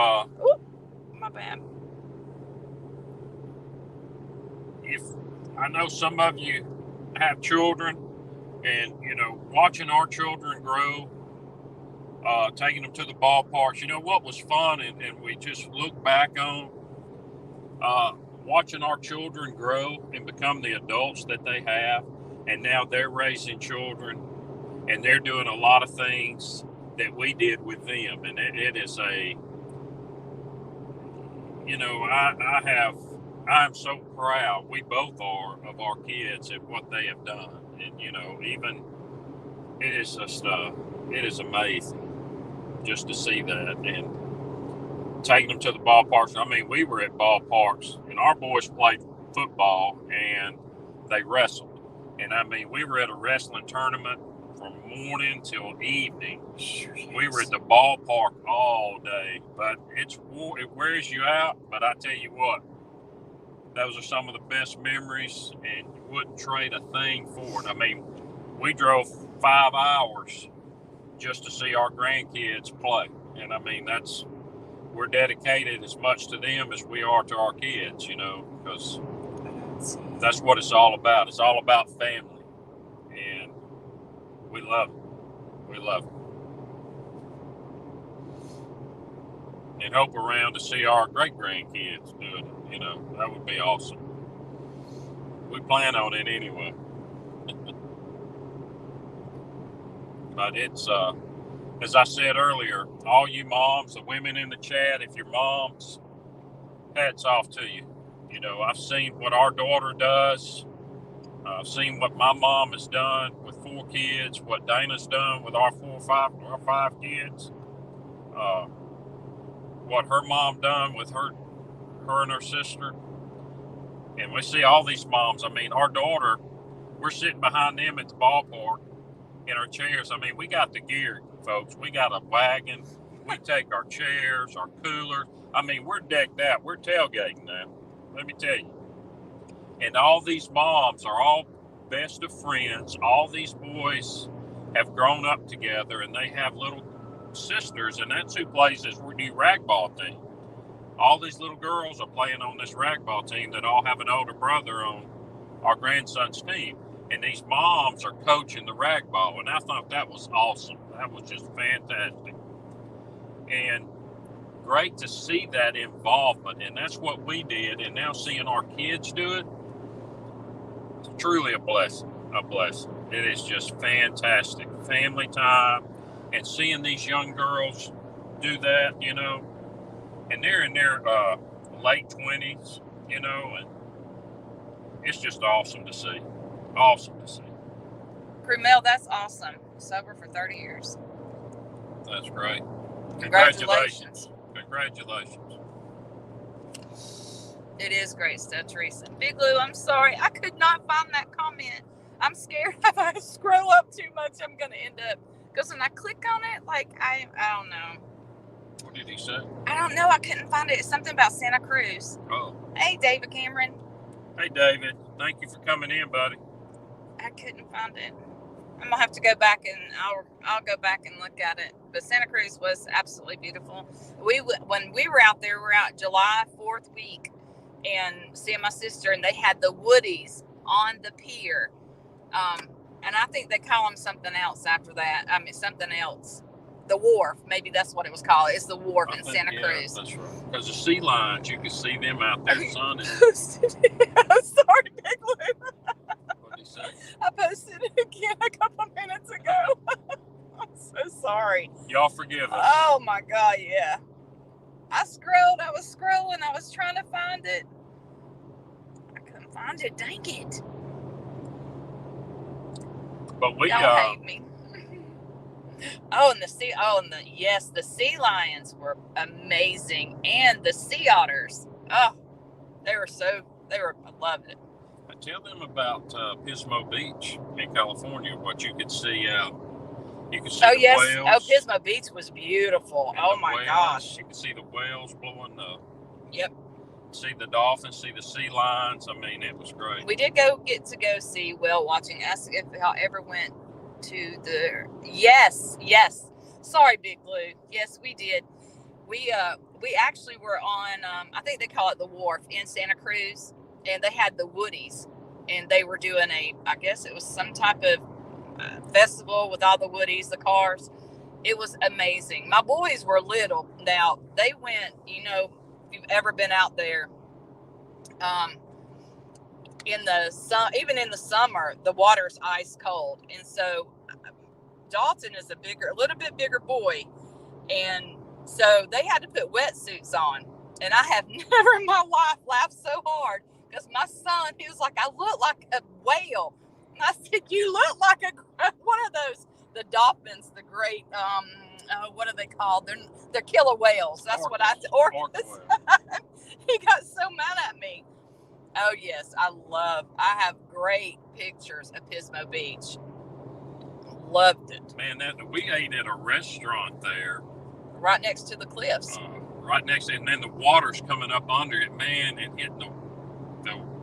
my bad. If I know some of you have children, and watching our children grow, taking them to the ballparks, what was fun, and we just look back on watching our children grow and become the adults that they have, and now they're raising children, and they're doing a lot of things that we did with them, and it is I'm so proud, we both are, of our kids and what they have done, and even it is just it is amazing just to see that, and taking them to the ballparks. I mean, we were at ballparks, and our boys played football, and they wrestled. And I mean, we were at a wrestling tournament from morning till evening. We were at the ballpark all day, but it wears you out. But I tell you what, those are some of the best memories, and you wouldn't trade a thing for it. I mean, we drove 5 hours just to see our grandkids play. And I mean, we're dedicated as much to them as we are to our kids, because that's what it's all about. It's all about family, and we love it. We love it. And hope around to see our great-grandkids doing it. That would be awesome. We plan on it anyway. But it's, as I said earlier, all you moms, the women in the chat, if you're moms, hats off to you. I've seen what our daughter does. I've seen what my mom has done with 4 kids, what Dana's done with our 5 kids, what her mom done with her and her sister. And we see all these moms. I mean, our daughter, we're sitting behind them at the ballpark in our chairs. I mean, we got the gear, folks. We got a wagon. We take our chairs, our coolers. I mean, we're decked out. We're tailgating now. Let me tell you. And all these moms are all best of friends. All these boys have grown up together, and they have little sisters, and that's who plays this new ragdoll team. All these little girls are playing on this ragdoll team that all have an older brother on our grandson's team. And these moms are coaching the ragdoll, and I thought that was awesome. That was just fantastic. And great to see that involvement, and that's what we did. And now seeing our kids do it, it's truly a blessing. A blessing. It is just fantastic. Family time, and seeing these young girls do that, you know, and they're in their late 20s, you know, and it's just awesome to see. Awesome to see. Krumel, that's awesome. Sober for 30 years. That's great. Congratulations. Congratulations. It is great stuff, Teresa. Big Lou, I'm sorry. I could not find that comment. I'm scared if I scroll up too much, I'm going to end up. Because when I click on it, like, I don't know. What did he say? I don't know. I couldn't find it. It's something about Santa Cruz. Oh. Hey, David Cameron. Hey, David. Thank you for coming in, buddy. I couldn't find it. I'm gonna have to go back and I'll go back and look at it. But Santa Cruz was absolutely beautiful. When we were out there, we were out July 4th week and seeing my sister, and they had the woodies on the pier. And I think they call them something else after that. I mean, something else. The wharf, maybe that's what it was called. It's the wharf in Santa Cruz. That's right. Because the sea lions, you can see them out there sunning. I'm sorry, Big Lou. What did he say? I posted it again a couple minutes ago. I'm so sorry. Y'all forgive us. Oh my God, yeah. I was scrolling, I was trying to find it. I couldn't find it, dang it. But we Y'all hate me. The sea lions were amazing, and the sea otters. Oh, I loved it. Tell them about Pismo Beach in California. What you could see out. You could see the whales. Oh, Pismo Beach was beautiful. Oh my gosh. You could see the whales blowing the. Yep. See the dolphins, see the sea lions. I mean, it was great. We did get to go see whale watching. Ask if y'all ever went to the. Yes. Sorry, Big Blue. Yes, we did. We actually were on. I think they call it the wharf in Santa Cruz, and they had the woodies, and they were doing I guess it was some type of festival with all the woodies, the cars. It was amazing. My boys were little. Now they went. You know, if you've ever been out there, in the sun, even in the summer, the water's ice cold, and so Dalton is a little bit bigger boy, and so they had to put wetsuits on. And I have never in my life laughed so hard because my son, he was like, I look like a whale. And I said, you look like one of those, the dolphins, the great, what are they called? They're killer whales. That's what I said. Orcas. He got so mad at me. Oh, yes. I have great pictures of Pismo Beach. Loved it. Man, we ate at a restaurant there. Right next to the cliffs. Right next to it, and then the water's coming up under it, man, and hitting the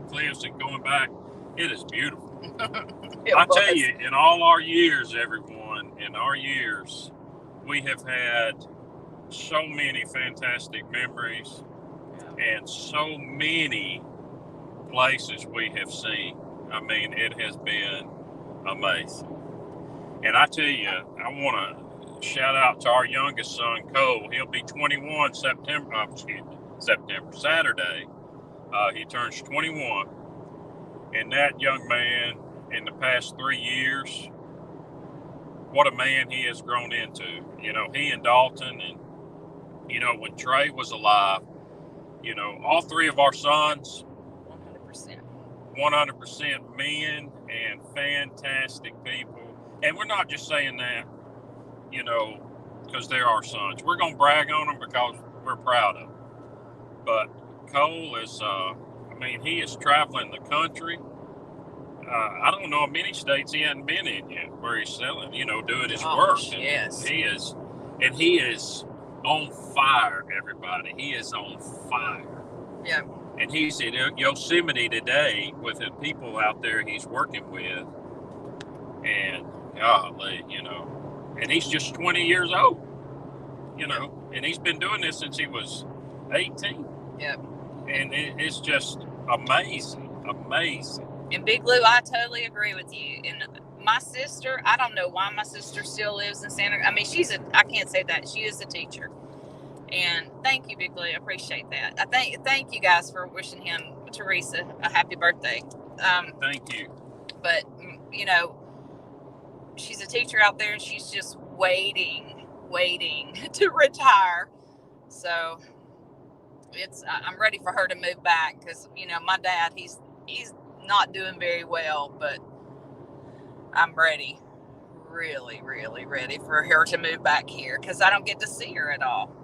cliffs and going back. It is beautiful. I tell you, in all our years, everyone, we have had so many fantastic memories and so many places we have seen. I mean, it has been amazing. And I tell you, I want to shout out to our youngest son, Cole. He'll be 21 Saturday. He turns 21. And that young man, in the past 3 years, what a man he has grown into. You know, he and Dalton, and, you know, when Trey was alive, you know, all three of our sons, 100% men and fantastic people. And we're not just saying that, you know, because they're our sons. We're going to brag on them because we're proud of them. But Cole is, he is traveling the country. I don't know of many states he hasn't been in yet where he's selling, you know, doing his work. Yes. He is on fire, everybody. He is on fire. Yeah. And he's in Yosemite today with the people out there he's working with. And golly, you know, and he's just 20 years old, you know, and he's been doing this since he was 18. Yep. And it's just amazing. And Big Lou, I totally agree with you. And my sister, I don't know why my sister still lives in Santa. I mean, I can't say that. She is a teacher. And thank you, Big Lou. I appreciate that. Thank you guys for wishing Teresa, a happy birthday. Thank you. But, you know, she's a teacher out there, and she's just waiting to retire. So I'm ready for her to move back, because, you know, my dad, he's not doing very well, but I'm ready, really, really ready for her to move back here, because I don't get to see her at all.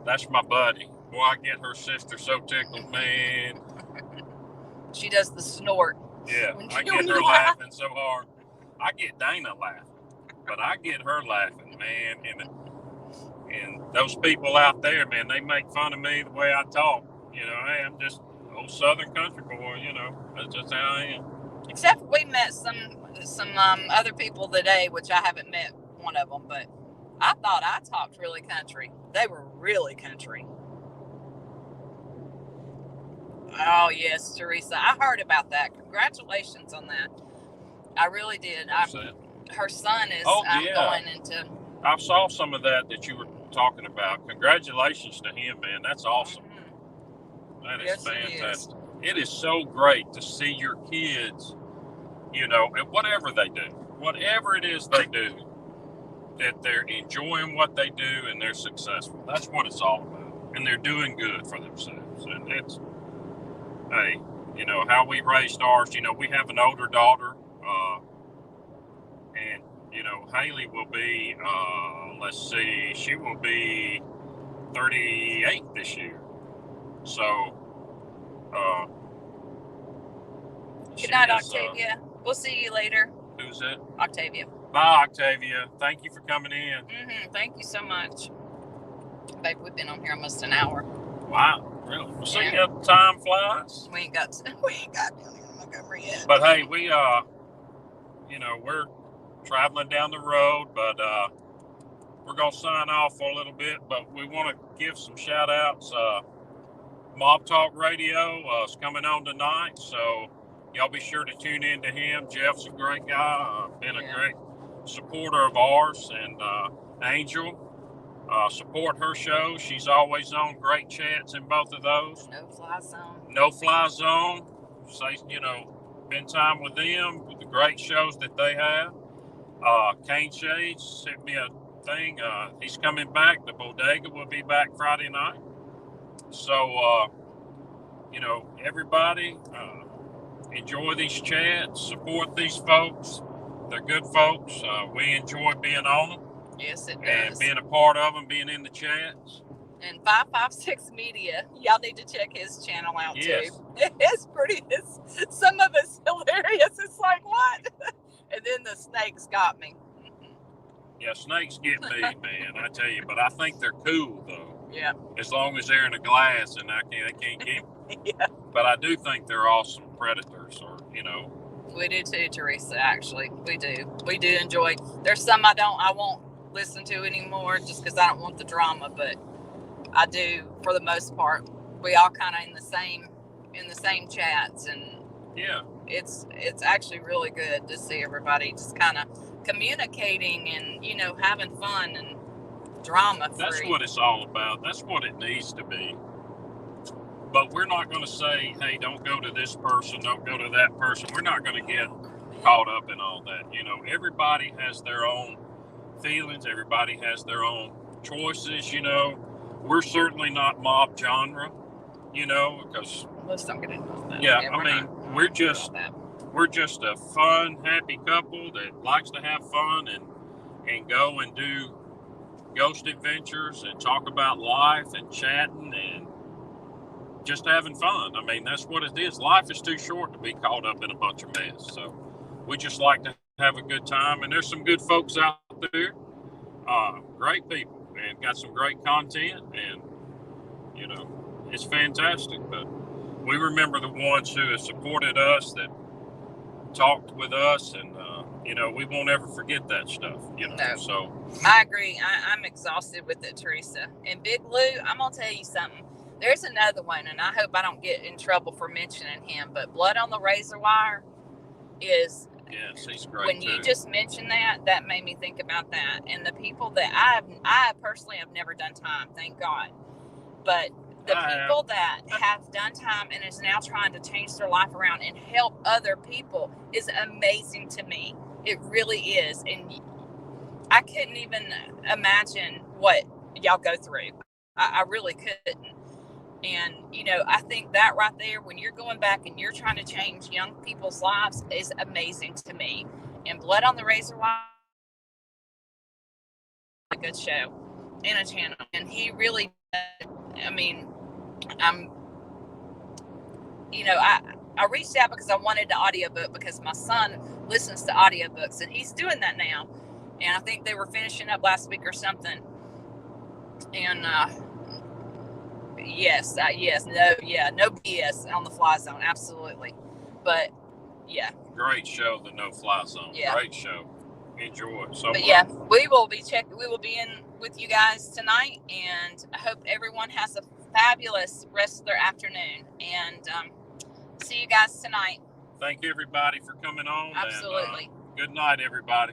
That's my buddy. Boy, I get her sister so tickled, man. She does the snort. Yeah, I get her laughing so hard. I get Dana laughing, but I get her laughing, man. And those people out there, man, they make fun of me the way I talk. You know, hey, I'm just an old Southern country boy. You know, that's just how I am. Except we met some other people today, which I haven't met one of them, but I thought I talked really country. They were really country. Oh, yes, Teresa. I heard about that. Congratulations on that. I really did. Her son is going into... I saw some of that you were talking about. Congratulations to him, man. That's awesome. Mm-hmm. That is fantastic. It is so great to see your kids, you know, and whatever they do, whatever it is they do, that they're enjoying what they do and they're successful. That's what it's all about. And they're doing good for themselves. And it's, hey, you know, how we raised ours, you know, we have an older daughter, and, you know, Haley will be, she will be 38 this year. So, good night, Octavia. We'll see you later. Who's that? Octavia. Bye, Octavia. Thank you for coming in. Mm-hmm. Thank you so much. Babe, we've been on here almost an hour. Wow, really? Well, see how time flies? We ain't got down here in Montgomery yet. But hey, we, you know, we're traveling down the road, but we're going to sign off for a little bit, but we want to give some shout outs. Mob Talk Radio is coming on tonight, so y'all be sure to tune in to him. Jeff's a great guy, been a great supporter of ours, and Angel, support her show. She's always on. Great chats in both of those. No Fly Zone. No Fly Zone. Say, you know, spend time with them, with the great shows that they have. Kane Shades sent me a thing. He's coming back. The Bodega will be back Friday night. So, you know, everybody, enjoy these chats, support these folks. They're good folks. We enjoy being on them. Yes, it does. And being a part of them, being in the chats. And 556 Media, y'all need to check his channel out too. Some of it's hilarious. It's like, what? And then the snakes got me. Yeah, snakes get me, man, I tell you. But I think they're cool, though. Yeah. As long as they're in a glass and they can't get Yeah. But I do think they're awesome predators, or, you know. We do too, Teresa, actually. We do enjoy. There's some I won't listen to anymore just because I don't want the drama, but I do for the most part. We all kind of in the same chats, and yeah, it's actually really good to see everybody just kind of communicating and, you know, having fun and drama free. That's what it's all about. That's what it needs to be. But we're not going to say, hey, don't go to this person, don't go to that person. We're not going to get caught up in all that. You know, everybody has their own feelings. Everybody has their own choices, you know. We're certainly not mob genre, you know, because... Let's don't get into that. Yeah, I mean, we're just a fun, happy couple that likes to have fun and go and do ghost adventures and talk about life and chatting and just having fun. I mean, that's what it is. Life is too short to be caught up in a bunch of mess. So we just like to have a good time. And there's some good folks out there, great people, and got some great content. And, you know, it's fantastic. But we remember the ones who have supported us, that talked with us, and, you know, we won't ever forget that stuff, you know. No. So I agree. I'm exhausted with it, Teresa. And Big Lou, I'm going to tell you something. There's another one, and I hope I don't get in trouble for mentioning him, but Blood on the Razor Wire is Yes, he's great when too. you just mentioned that made me think about that. And the people that I personally have never done time, thank God. But the people that have done time and is now trying to change their life around and help other people is amazing to me. It really is. And I couldn't even imagine what y'all go through. I really couldn't. And, you know, I think that right there, when you're going back and you're trying to change young people's lives, is amazing to me. And Blood on the Razor Wire, a good show and a channel. And he really, I mean, you know, I reached out because I wanted the audiobook because my son listens to audiobooks and he's doing that now. And I think they were finishing up last week or something. And, no BS on the Fly Zone, absolutely. But yeah, great show, the No Fly Zone. Yeah. Great show. Enjoy it so but much. yeah, we will be in with you guys tonight, and I hope everyone has a fabulous rest of their afternoon. And see you guys tonight. Thank everybody for coming on. Absolutely. And, good night, everybody.